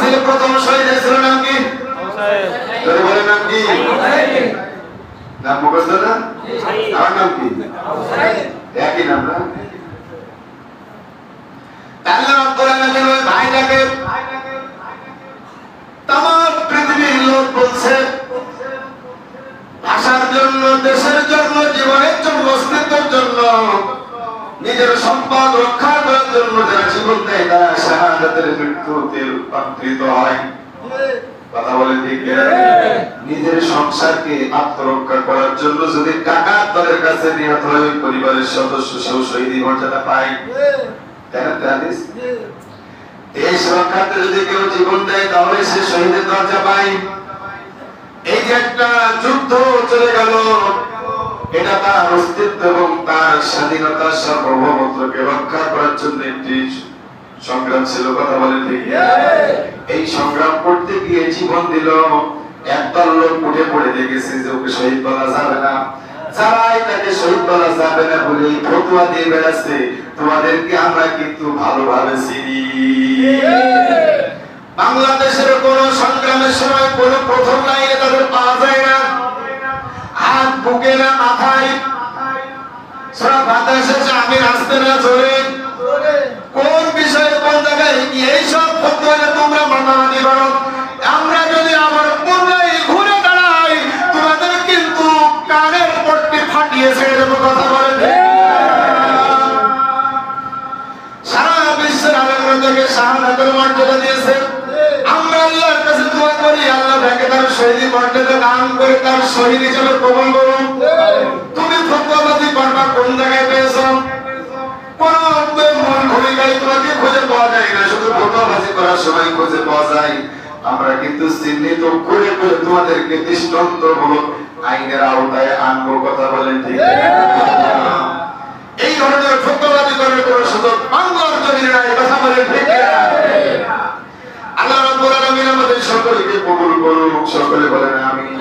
ফাঁসির প্রথম শহীদ ছিল নাম কি? বলে নাম কি? নাম মুখস্থ না? আমার নাম কি? একই নাম না? তাহলে রব্বুল আলামিন ওই ভাইটাকে তামাম পৃথিবীর লোক বলছে ভাষার জন্য, দেশের জন্য, জীবনের জন্য, অস্তিত্বের জন্য, নিজের সম্পদ রক্ষা করার জন্য যারা জীবন দেয় তারা শাহাদাতের মৃত্যুতে রূপান্তরিত হয়। কথা বলে ঠিক? নিজের সংসারকে আত্মরক্ষা করার জন্য যদি টাকা তাদের কাছে নিহত হয় ওই পরিবারের সদস্য সেও শহীদি মর্যাদা পায়। দেশ রক্ষাতে যদি কেউ জীবন দেয় তাহলে সে শহীদের দরজা পায়। এই যে একটা যুদ্ধ চলে গেল, এটা তার অস্তিত্ব এবং তার স্বাধীনতার সার্বভৌমত্বকে রক্ষা করার জন্য একটি সংগ্রাম ছিল। কথা বলে ঠিক? এই সংগ্রাম করতে গিয়ে জীবন দিল। একদল লোক উঠে পড়ে দেখেছে যে ওকে শহীদ বলা যাবে না, যারাই তাকে শহীদ বলা যাবে না বলে ফতোয়া দিয়ে বেড়াচ্ছে, তোমাদেরকে আমরা কিন্তু ভালোভাবে চিনি। বাংলাদেশের কোন সংগ্রামের সময় কোন প্রথম লাইনে তাদের পাওয়া যায় না, হাত বুকে না মাথায়, সব বাতাসে আমি আসতে না চলে কোন বিষয়ে কোন জায়গায় এই সব ফতোয়া তোমরা মানামানি করো। আমরা যদি আমার পুনরায় ঘুরে দাঁড়াই তোমাদের কিন্তু কানের পট্টি ফাটিয়ে ছেড়ে দেবো। কথা বলেন? সারা বিশ্বের আলেমদেরকে শাহাদাতের মর্যাদা দিয়েছে। আমরা আল্লাহর কাছে দোয়া করি আল্লাহ তাকে তার শহীদি মর্যাদা দান করে তার শহীদ হিসেবে কবুল করুন। তুমি ফতোয়াবাজি করবা কোন জায়গায় পেয়েছো? কোন মূল ভূমিকায় তোমাকে খুঁজে পাওয়া যায় না, শুধু ফতোয়াবাজি করার সময় খুঁজে পাওয়া যায়। আমরা কিন্তু চিহ্নিত করে করে তোমাদেরকে দৃষ্টান্তমূলক আইনের আওতায় আনবো। কথা বলেন ঠিক? এই ধরনের ফতোয়াবাজি করার কোন সুযোগ বাংলার জমিনে নাই। কথা বলেন ঠিক? আল্লাহ রাব্বুল আলামিন আমাদের সকলকে কবুল করুন। সকলে বলেন আমিন।